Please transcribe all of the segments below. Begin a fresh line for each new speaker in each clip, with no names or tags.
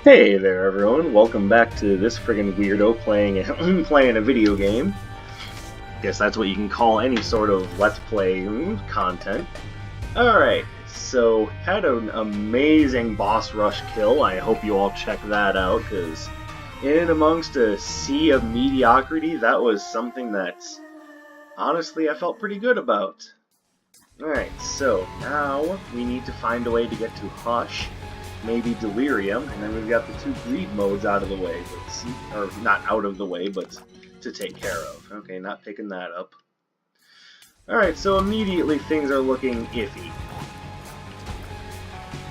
Hey there, everyone! Welcome back to this friggin' weirdo playing a video game. Guess that's what you can call any sort of Let's Play content. Alright, so had an amazing boss rush kill. I hope you all check that out, because in amongst a sea of mediocrity, that was something that, honestly, I felt pretty good about. Alright, so now we need to find a way to get to Hush, maybe Delirium, and then we've got the two greed modes out of the way, or not out of the way, but to take care of. Okay, not picking that up. Alright, so immediately things are looking iffy.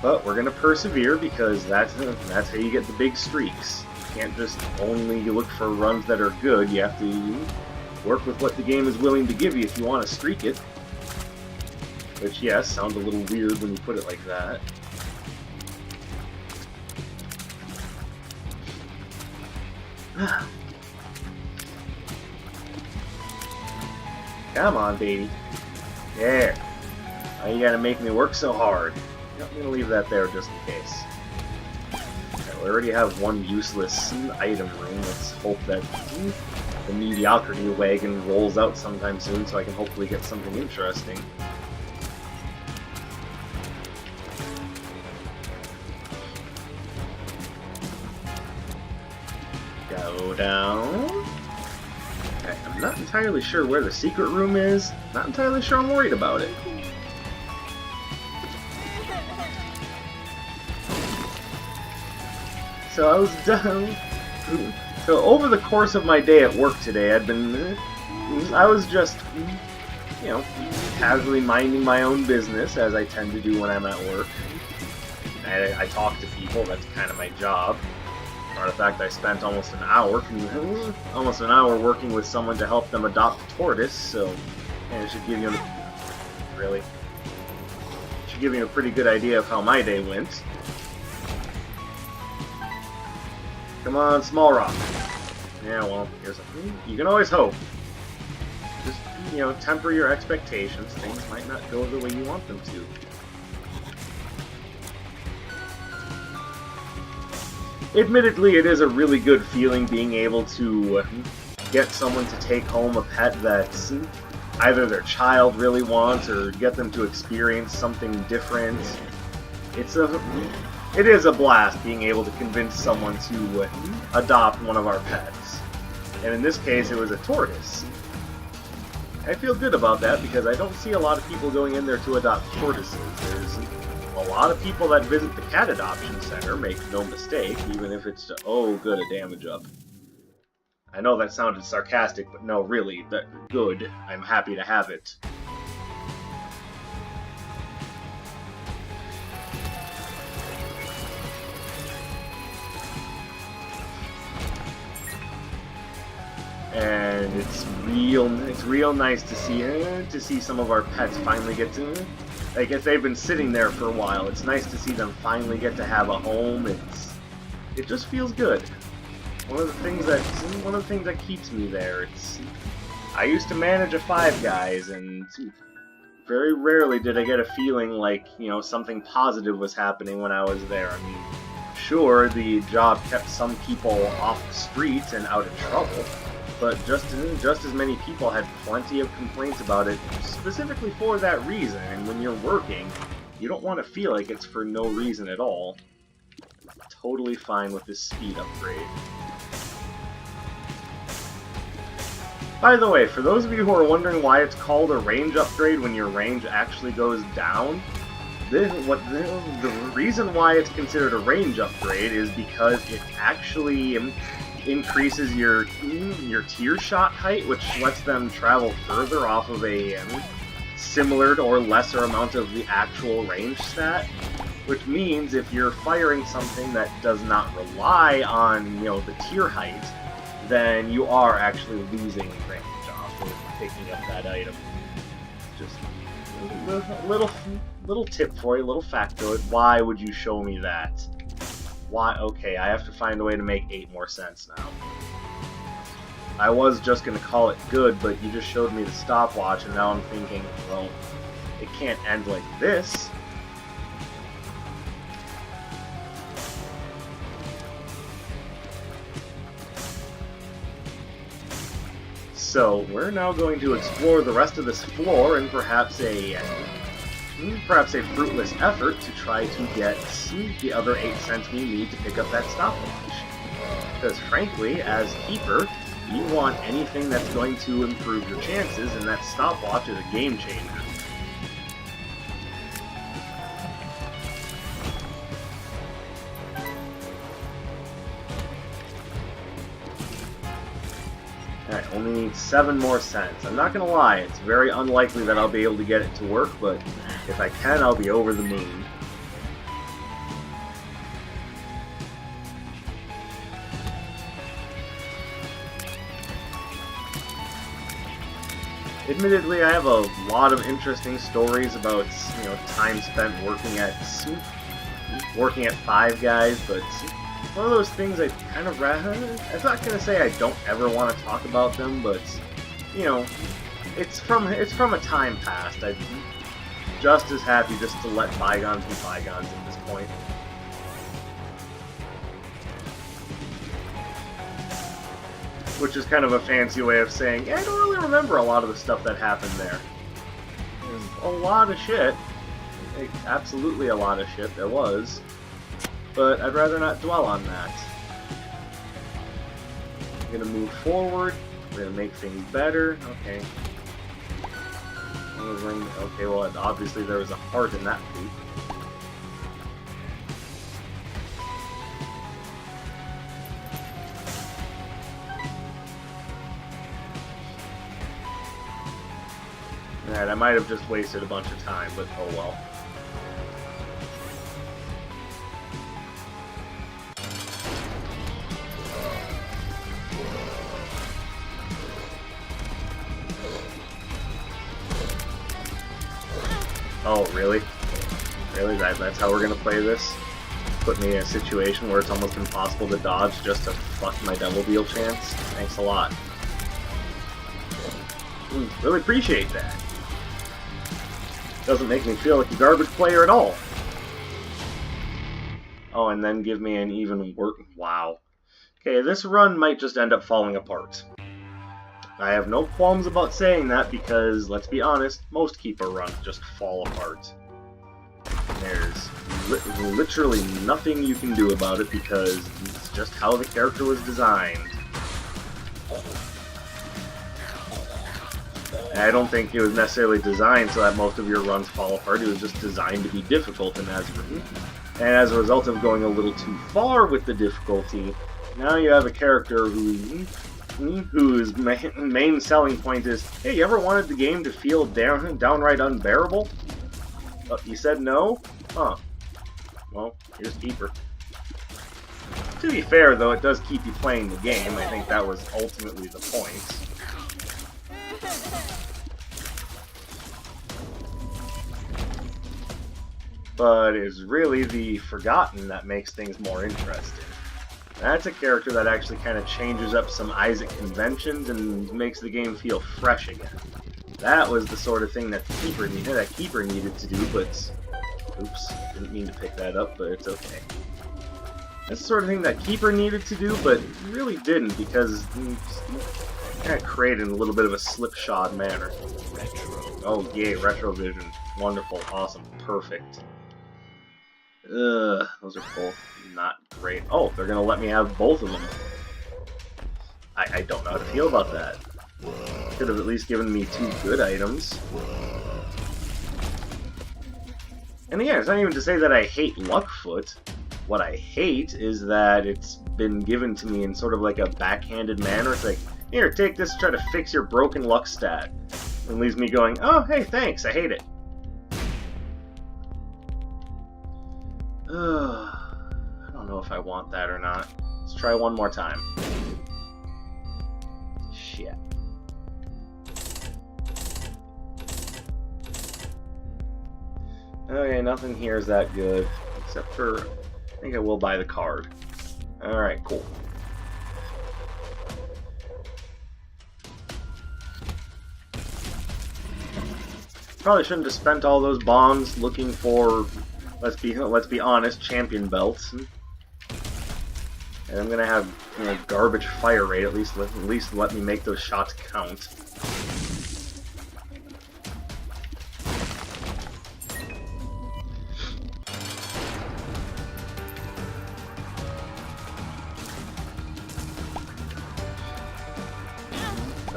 But we're gonna persevere, because that's how you get the big streaks. You can't just only look for runs that are good, you have to work with what the game is willing to give you if you want to streak it. Which, yes, sounds a little weird when you put it like that. Come on, baby. There. Why you gotta make me work so hard? I'm gonna leave that there just in case. Okay, we already have one useless item room. Let's hope that the mediocrity wagon rolls out sometime soon so I can hopefully get something interesting. Go down. Okay, I'm not entirely sure where the secret room is. Not entirely sure I'm worried about it. So I was done. So over the course of my day at work today, I was just, you know, casually minding my own business, as I tend to do when I'm at work. I talk to people, that's kind of my job. Matter of fact, I spent almost an hour working with someone to help them adopt a tortoise, so it should give you a pretty good idea of how my day went. Come on, small rock. Yeah, well, here's you can always hope. Just, you know, temper your expectations. Things might not go the way you want them to. Admittedly, it is a really good feeling being able to get someone to take home a pet that either their child really wants or get them to experience something different. It is a blast being able to convince someone to adopt one of our pets. And in this case, it was a tortoise. I feel good about that because I don't see a lot of people going in there to adopt tortoises. There's a lot of people that visit the cat adoption center, make no mistake, even if it's to, oh, good, a damage up. I know that sounded sarcastic, but no, really, that good. I'm happy to have it. And it's real nice to see some of our pets finally get to. Like, if they've been sitting there for a while, it's nice to see them finally get to have a home. It just feels good. One of the things that keeps me there. I used to manage a Five Guys, and very rarely did I get a feeling like, you know, something positive was happening when I was there. I mean, sure, the job kept some people off the streets and out of trouble, but just as many people had plenty of complaints about it, specifically for that reason. And when you're working, you don't want to feel like it's for no reason at all. Totally fine with this speed upgrade. By the way, for those of you who are wondering why it's called a range upgrade when your range actually goes down, the reason why it's considered a range upgrade is because it actually increases your tier shot height, which lets them travel further off of a similar or lesser amount of the actual range stat. Which means if you're firing something that does not rely on, you know, the tier height, then you are actually losing range off of picking up that item. Just a little tip for you, a little factoid. Why would you show me that? Why? Okay, I have to find a way to make 8 more cents now. I was just going to call it good, but you just showed me the stopwatch, and now I'm thinking, well, it can't end like this. So we're now going to explore the rest of this floor and perhaps a fruitless effort to try to get the other 8 cents we need to pick up that stopwatch. Because frankly, as Keeper, you want anything that's going to improve your chances, and that stopwatch is a game changer. Alright, only need 7 more cents. I'm not gonna lie, it's very unlikely that I'll be able to get it to work, but if I can, I'll be over the moon. Admittedly, I have a lot of interesting stories about, time spent working at Five Guys, but one of those things I'm not gonna say I don't ever want to talk about them, but it's from a time past. I'm just as happy just to let bygones be bygones at this point. Which is kind of a fancy way of saying, I don't really remember a lot of the stuff that happened there. There's a lot of shit. Absolutely a lot of shit there was. But I'd rather not dwell on that. We're gonna move forward. We're gonna make things better. Okay. Okay, well, obviously there was a heart in that poop. Alright, I might have just wasted a bunch of time, but oh well. Oh, really? Really? That's how we're gonna play this? Put me in a situation where it's almost impossible to dodge just to fuck my double deal chance? Thanks a lot. Really appreciate that. Doesn't make me feel like a garbage player at all. Oh, and then give me an even worse... Wow. Okay, this run might just end up falling apart. I have no qualms about saying that because, let's be honest, most Keeper runs just fall apart. There's literally nothing you can do about it because it's just how the character was designed. I don't think it was necessarily designed so that most of your runs fall apart. It was just designed to be difficult, and as a result of going a little too far with the difficulty, now you have a character whose main selling point is, hey, you ever wanted the game to feel downright unbearable? You said no? Huh. Well, here's Keeper. To be fair, though, it does keep you playing the game. I think that was ultimately the point. But it's really the Forgotten that makes things more interesting. That's a character that actually kind of changes up some Isaac conventions and makes the game feel fresh again. That was the sort of thing that Keeper needed to do, but... Oops, didn't mean to pick that up, but it's okay. That's the sort of thing that Keeper needed to do, but really didn't, because it kind of created in a little bit of a slipshod manner. Retro. Oh, yay, Retrovision. Wonderful, awesome, perfect. Those are both not great. Oh, they're gonna let me have both of them. I don't know how to feel about that. Could have at least given me 2 good items. And again, it's not even to say that I hate Luckfoot. What I hate is that it's been given to me in sort of like a backhanded manner. It's like, here, take this to try to fix your broken luck stat. And leaves me going, oh, hey, thanks, I hate it. I don't know if I want that or not. Let's try one more time. Shit. Okay, nothing here is that good. Except for... I think I will buy the card. Alright, cool. Probably shouldn't have spent all those bombs looking for... Let's be honest, champion belts. And I'm gonna have, you know, garbage fire rate. At least let me make those shots count.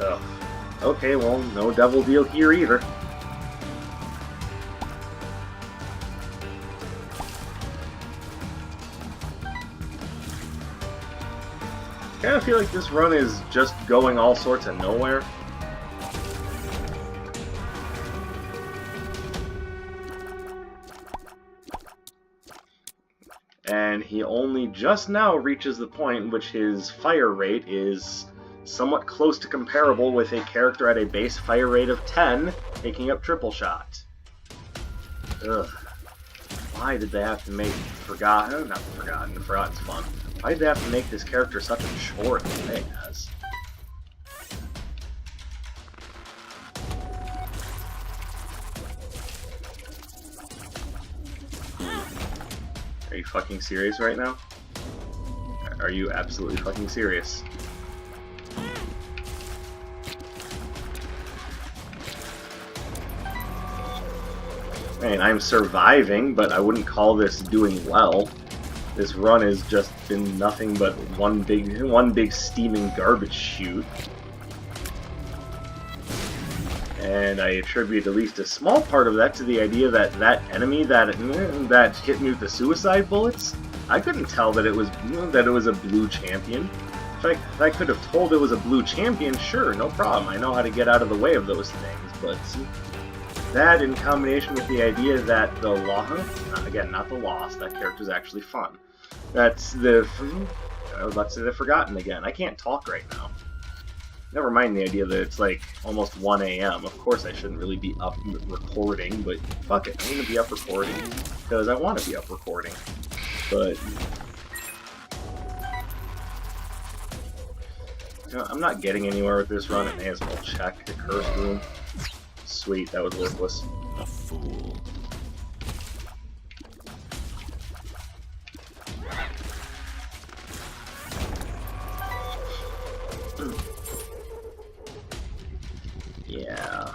Ugh. Okay, well, no devil deal here either. I kind of feel like this run is just going all sorts of nowhere. And he only just now reaches the point in which his fire rate is somewhat close to comparable with a character at a base fire rate of 10, taking up triple shot. Ugh. Why did they have to make Forgotten's fun. Why did they have to make this character such a chore to play as? Are you fucking serious right now? Are you absolutely fucking serious? I mean, I'm surviving, but I wouldn't call this doing well. This run has just been nothing but one big steaming garbage chute. And I attribute at least a small part of that to the idea that that enemy that hit me with the suicide bullets, I couldn't tell that it was a blue champion. If I could have told it was a blue champion, sure, no problem. I know how to get out of the way of those things, but that in combination with the idea that the not the loss, that character's actually fun. That's the, I was about to say the Forgotten again. I can't talk right now. Never mind the idea that it's like almost 1 AM. Of course I shouldn't really be up recording, but fuck it, I'm gonna be up recording because I want to be up recording. But you know, I'm not getting anywhere with this run. I may as well check the curse room. Sweet, that was worthless.
A fool.
Yeah.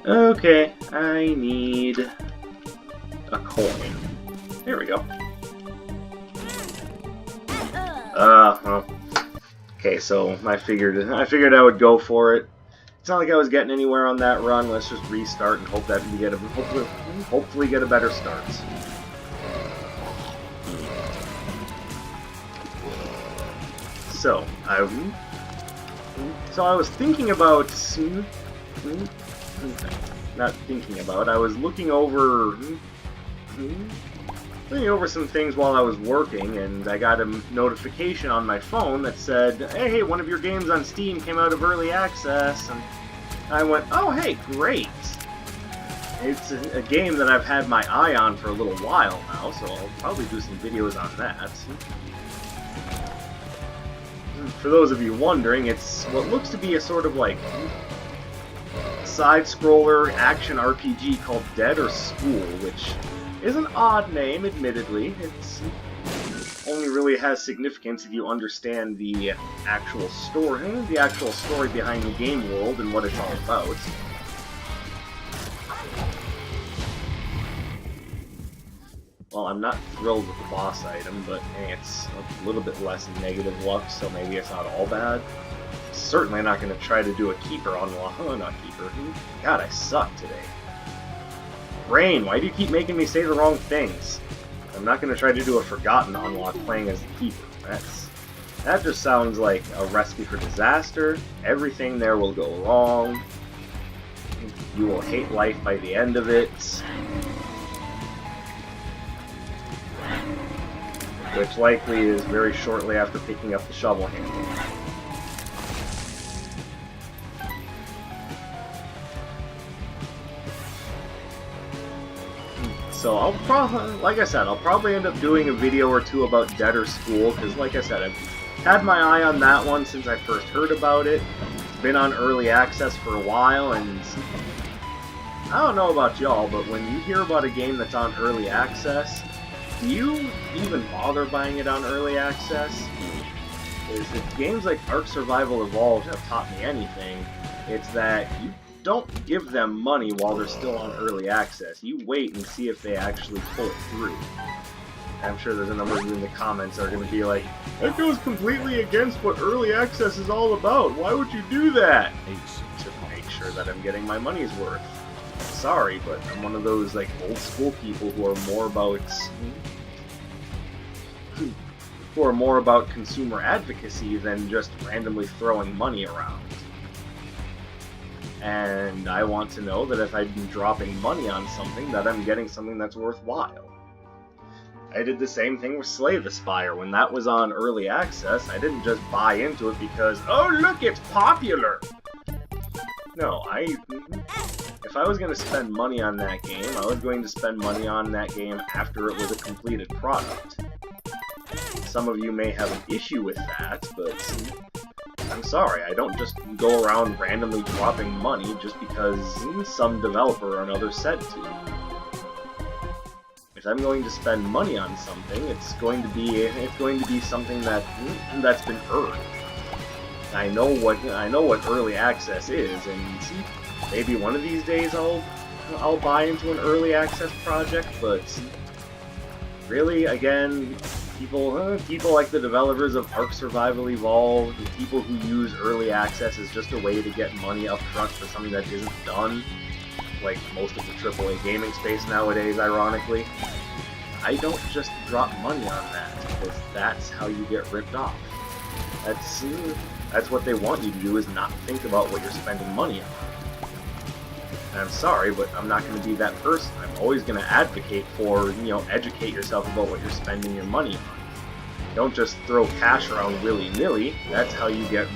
Okay, I need a coin. There we go. Well. Okay, so I figured I would go for it. It's not like I was getting anywhere on that run. Let's just restart and hope that we get hopefully get a better start. So I was thinking about. Not thinking about. I was looking over some things while I was working, and I got a notification on my phone that said, "Hey, one of your games on Steam came out of early access." And I went, "Oh, hey, great!" It's a game that I've had my eye on for a little while now, so I'll probably do some videos on that. For those of you wondering, it's what looks to be a sort of like side-scroller action RPG called Dead or School, which is an odd name, admittedly. It's only really has significance if you understand the actual story behind the game world and what it's all about. Well, I'm not thrilled with the boss item, but hey, it's a little bit less negative luck, so maybe it's not all bad. Certainly not going to try to do a keeper unlock. Oh, not keeper. God, I suck today. Brain, why do you keep making me say the wrong things? I'm not going to try to do a Forgotten unlock playing as the keeper. That just sounds like a recipe for disaster. Everything there will go wrong. You will hate life by the end of it. Which likely is very shortly after picking up the shovel handle. So I'll probably, like I said, I'll probably end up doing a video or two about Debtor School, because like I said, I've had my eye on that one since I first heard about it. It's been on early access for a while, and I don't know about y'all, but when you hear about a game that's on early access, do you even bother buying it on early access? Is if games like Ark Survival Evolved have taught me anything, it's that you don't give them money while they're still on early access. You wait and see if they actually pull it through. I'm sure there's a number of you in the comments that are going to be like, that goes completely against what early access is all about. Why would you do that? To make sure that I'm getting my money's worth. Sorry, but I'm one of those like old school people who are more about consumer advocacy than just randomly throwing money around. And I want to know that if I'm dropping money on something, that I'm getting something that's worthwhile. I did the same thing with Slay the Spire. When that was on early access, I didn't just buy into it because, oh look, it's popular! No, if I was going to spend money on that game, I was going to spend money on that game after it was a completed product. Some of you may have an issue with that, but I'm sorry, I don't just go around randomly dropping money just because some developer or another said to. If I'm going to spend money on something, it's going to be something that's been earned. I know what early access is, and maybe one of these days I'll buy into an early access project, but really, again, people like the developers of Ark Survival Evolved, and people who use early access as just a way to get money up front for something that isn't done, like most of the AAA gaming space nowadays, ironically. I don't just drop money on that, because that's how you get ripped off. That's what they want you to do, is not think about what you're spending money on. And I'm sorry, but I'm not going to be that person. I'm always going to advocate for, educate yourself about what you're spending your money on. Don't just throw cash around willy-nilly. That's how you get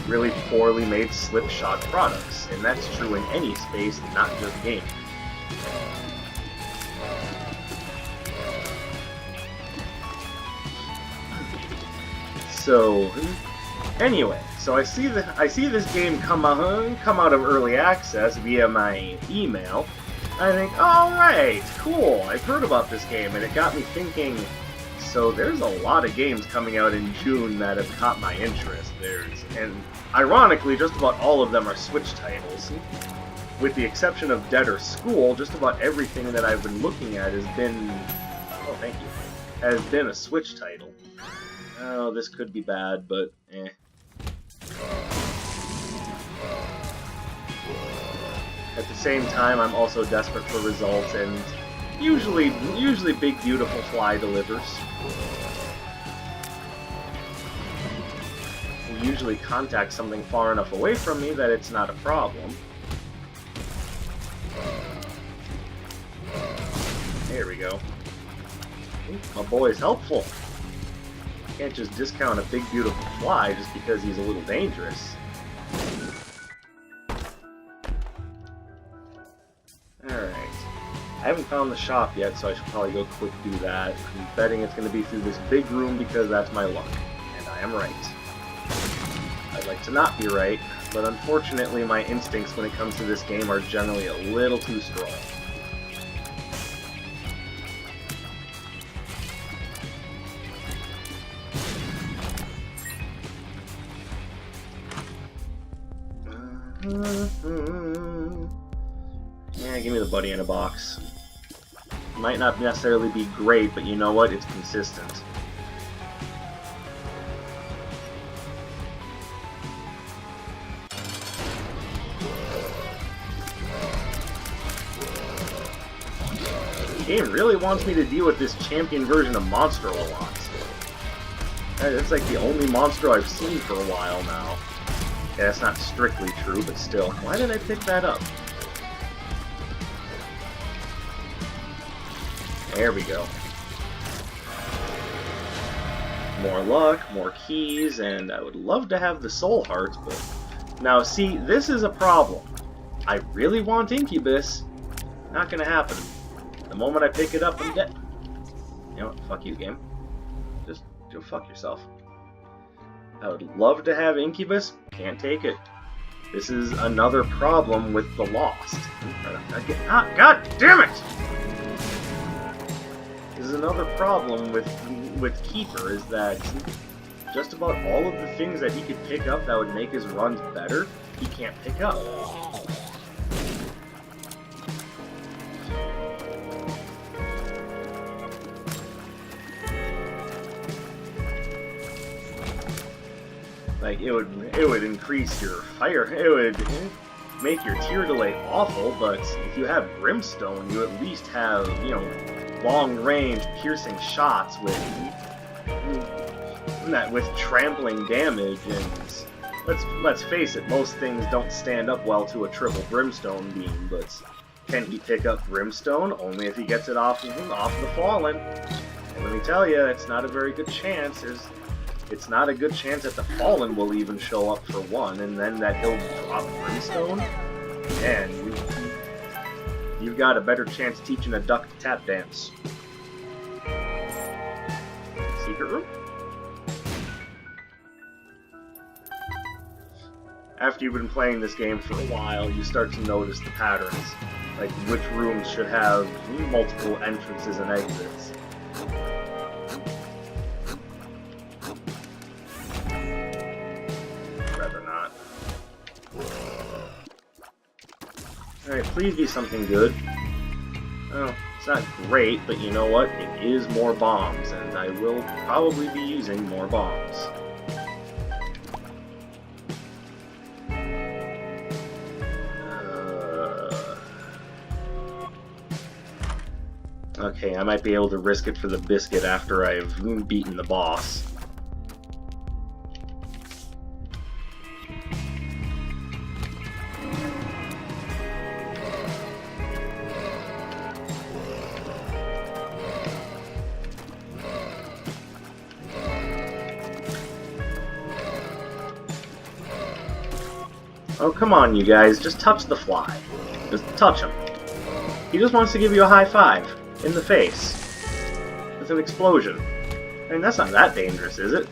really poorly made slipshod products. And that's true in any space, not just gaming. So, anyway, so I see this game come out of early access via my email. I think, alright, cool, I've heard about this game, and it got me thinking, so there's a lot of games coming out in June that have caught my interest. And ironically, just about all of them are Switch titles. With the exception of Debtor School, just about everything that I've been looking at has been a Switch title. Oh, this could be bad, but eh. At the same time, I'm also desperate for results, and usually Big Beautiful Fly delivers. He usually contacts something far enough away from me that it's not a problem. There we go. My boy's helpful. Can't just discount a Big Beautiful Fly just because he's a little dangerous. Alright. I haven't found the shop yet, so I should probably go quick do that. I'm betting it's going to be through this big room because that's my luck. And I am right. I'd like to not be right, but unfortunately my instincts when it comes to this game are generally a little too strong. Yeah, give me the buddy in a box. Might not necessarily be great, but you know what? It's consistent. The game really wants me to deal with this champion version of Monstro a lot. That's like the only Monstro I've seen for a while now. Yeah, that's not strictly true, but still. Why did I pick that up? There we go. More luck, more keys, and I would love to have the soul hearts, but... Now, see, this is a problem. I really want Incubus. Not gonna happen. The moment I pick it up, I'm dead. You know what? Fuck you, game. Just go fuck yourself. I would love to have Incubus. Can't take it. This is another problem with the Lost. God damn it! This is another problem with Keeper, is that just about all of the things that he could pick up that would make his runs better, he can't pick up. Like, it would increase your fire, it would make your tier delay awful, but if you have Brimstone, you at least have, you know, long-range piercing shots with trampling damage, and let's face it, most things don't stand up well to a triple Brimstone beam, but can he pick up Brimstone? Only if he gets it off the Fallen. And let me tell you, it's not a very good chance. It's not a good chance that the Fallen will even show up for one, and then that he'll drop Brimstone, and you've got a better chance teaching a duck to tap dance. Secret room? After you've been playing this game for a while, you start to notice the patterns, like which rooms should have multiple entrances and exits. Alright, please be something good. Oh, it's not great, but you know what? It is more bombs, and I will probably be using more bombs. Okay, I might be able to risk it for the biscuit after I've beaten the boss. Oh, come on, you guys. Just touch the fly. Just touch him. He just wants to give you a high five. In the face. With an explosion. I mean, that's not that dangerous, is it?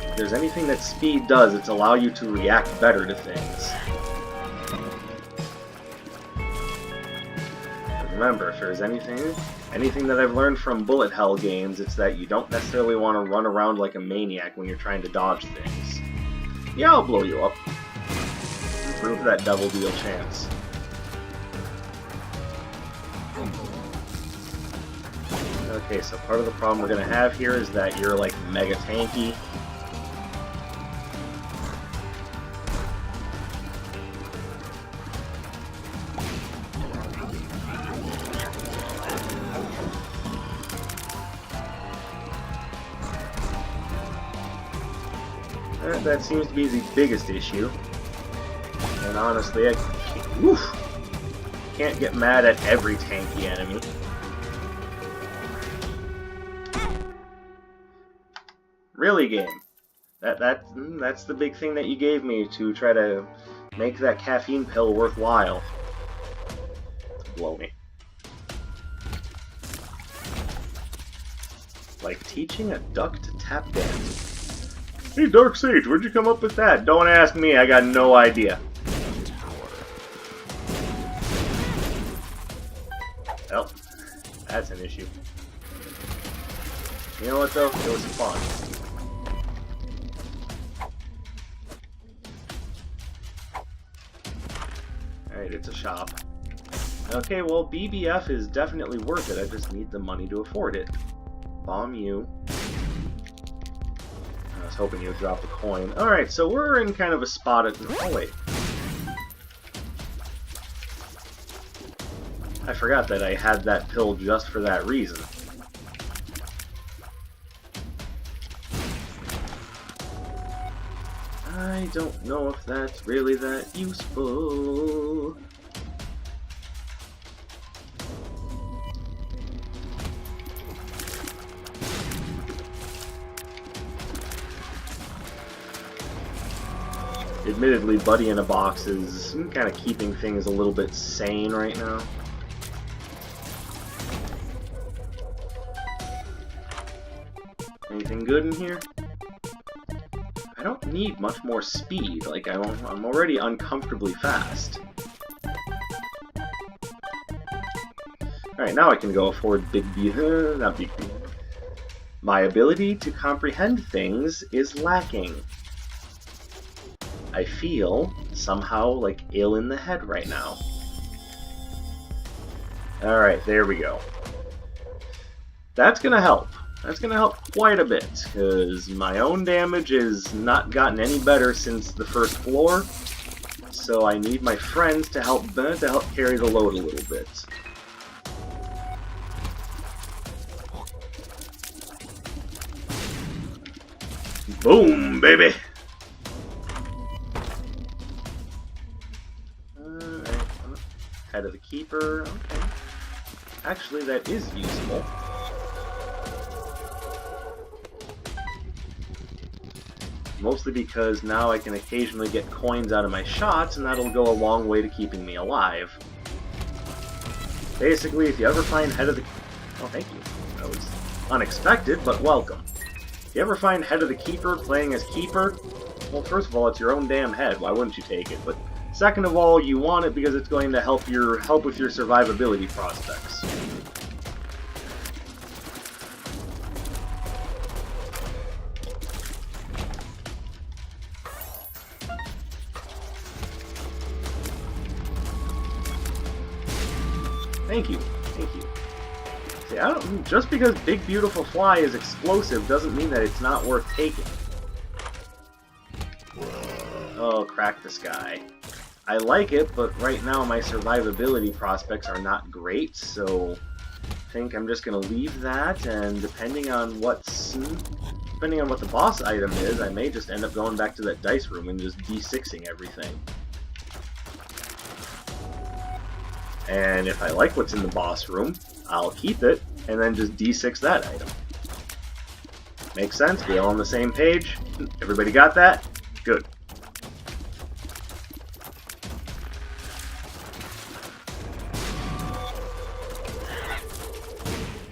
If there's anything that speed does, it's allow you to react better to things. Remember, if there's anything that I've learned from bullet hell games, it's that you don't necessarily want to run around like a maniac when you're trying to dodge things. Yeah, I'll blow you up. Improve that double deal chance. Okay, so part of the problem we're going to have here is that you're like mega tanky. That seems to be the biggest issue. And honestly, I can't get mad at every tanky enemy. Really, game. That's the big thing that you gave me to try to make that caffeine pill worthwhile. Blow me. Like teaching a duck to tap dance. Hey, Dark Sage, where'd you come up with that? Don't ask me, I got no idea. Well, that's an issue. You know what, though? It was fun. Alright, it's a shop. Okay, well, BBF is definitely worth it. I just need the money to afford it. Bomb you. I was hoping you would drop the coin. Alright, so we're in kind of a spot at... Oh, wait. I forgot that I had that pill just for that reason. I don't know if that's really that useful. Admittedly, Buddy in a Box is kind of keeping things a little bit sane right now. Anything good in here? I don't need much more speed. Like, I'm already uncomfortably fast. Alright, now I can go afford Big B. Not Big B. My ability to comprehend things is lacking. I feel somehow like ill in the head right now. Alright, there we go. That's gonna help. That's gonna help quite a bit, because my own damage has not gotten any better since the first floor, so I need my friends to help carry the load a little bit. Boom, baby! Alright, head of the keeper, okay. Actually, that is useful. Mostly because now I can occasionally get coins out of my shots, and that'll go a long way to keeping me alive. Basically, if you ever find head of the... Oh, thank you. That was unexpected, but welcome. If you ever find head of the keeper playing as keeper, well, first of all, it's your own damn head. Why wouldn't you take it? But second of all, you want it because it's going to help with your survivability prospects. Thank you. Thank you. See, just because Big Beautiful Fly is explosive doesn't mean that it's not worth taking. Oh, crack the sky. I like it, but right now my survivability prospects are not great, so I think I'm just gonna leave that, and depending on what the boss item is, I may just end up going back to that dice room and just D6ing everything. And if I like what's in the boss room, I'll keep it, and then just D6 that item. Makes sense? We all on the same page? Everybody got that? Good.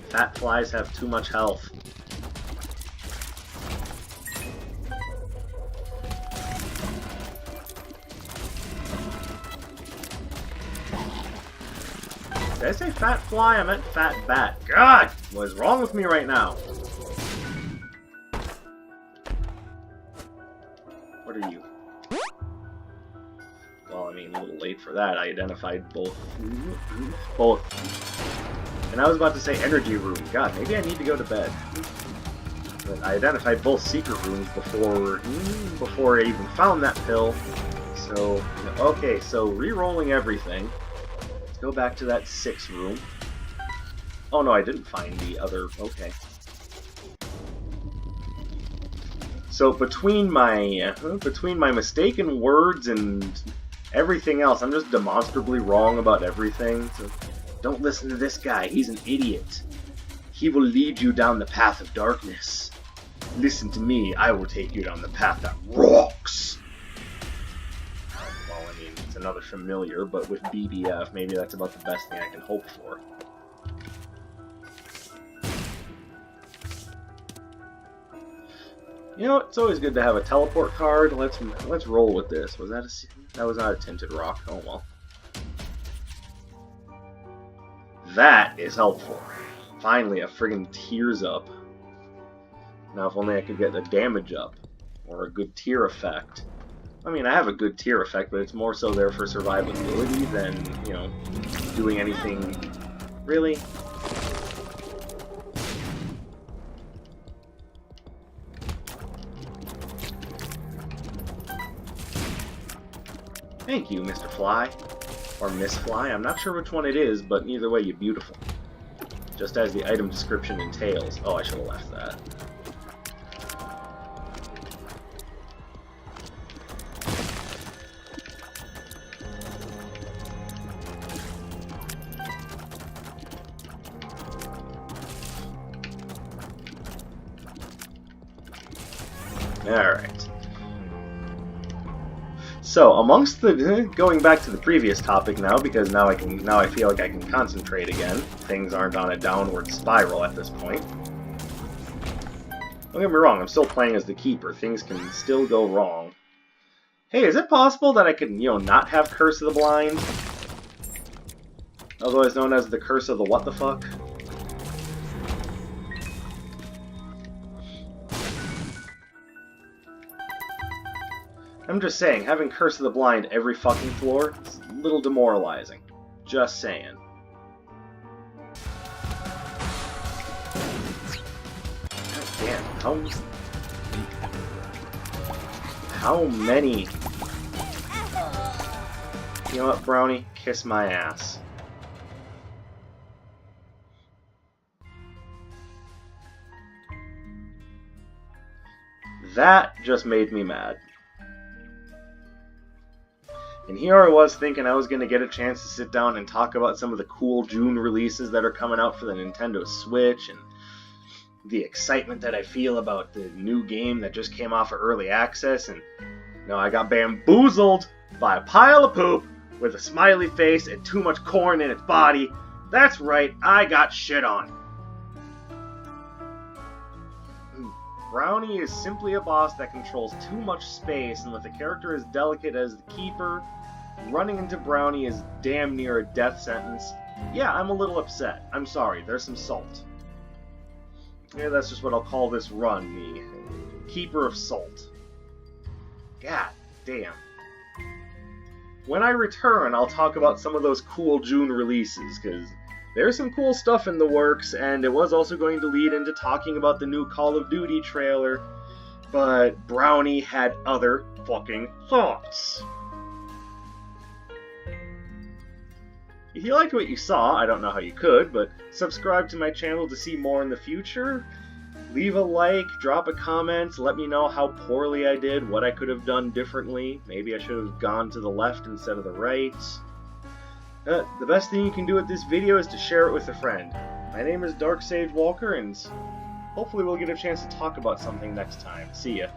Fat flies have too much health. Did I say fat fly? I meant fat bat. God! What is wrong with me right now? What are you? Well, I mean, a little late for that. I identified both. And I was about to say energy room. God, maybe I need to go to bed. But I identified both secret rooms before I even found that pill. So, okay, so re-rolling everything. Go back to that 6 room. Oh no, I didn't find the other... Okay. So between my mistaken words and everything else, I'm just demonstrably wrong about everything. So don't listen to this guy. He's an idiot. He will lead you down the path of darkness. Listen to me. I will take you down the path that rocks. Well, I mean, it's another familiar, but with BBF, maybe that's about the best thing I can hope for. You know, it's always good to have a teleport card. Let's roll with this. That was not a tinted rock. Oh well. That is helpful. Finally, a friggin' tears up. Now, if only I could get the damage up, or a good tear effect. I mean, I have a good tear effect, but it's more so there for survivability than, you know, doing anything. Really? Thank you, Mr. Fly. Or Miss Fly. I'm not sure which one it is, but either way, you're beautiful. Just as the item description entails. Oh, I should have left that. Alright. So, amongst the going back to the previous topic now, because now I feel like I can concentrate again. Things aren't on a downward spiral at this point. Don't get me wrong, I'm still playing as the Keeper. Things can still go wrong. Hey, is it possible that I could, not have Curse of the Blind? Otherwise known as the Curse of the what the fuck? I'm just saying, having Curse of the Blind every fucking floor is a little demoralizing. Just saying. God damn, how many... You know what, Brownie? Kiss my ass. That just made me mad. And here I was thinking I was going to get a chance to sit down and talk about some of the cool June releases that are coming out for the Nintendo Switch, and the excitement that I feel about the new game that just came off of Early Access, and no, I got bamboozled by a pile of poop with a smiley face and too much corn in its body. That's right, I got shit on. Brownie is simply a boss that controls too much space, and with a character as delicate as the Keeper, running into Brownie is damn near a death sentence. Yeah, I'm a little upset. I'm sorry, there's some salt. Yeah, that's just what I'll call this run, the Keeper of Salt. God damn. When I return, I'll talk about some of those cool June releases, because there's some cool stuff in the works, and it was also going to lead into talking about the new Call of Duty trailer, but Brownie had other fucking thoughts. If you liked what you saw, I don't know how you could, but subscribe to my channel to see more in the future. Leave a like, drop a comment, let me know how poorly I did, what I could have done differently. Maybe I should have gone to the left instead of the right. The best thing you can do with this video is to share it with a friend. My name is Dark Sage Walker, and hopefully we'll get a chance to talk about something next time. See ya.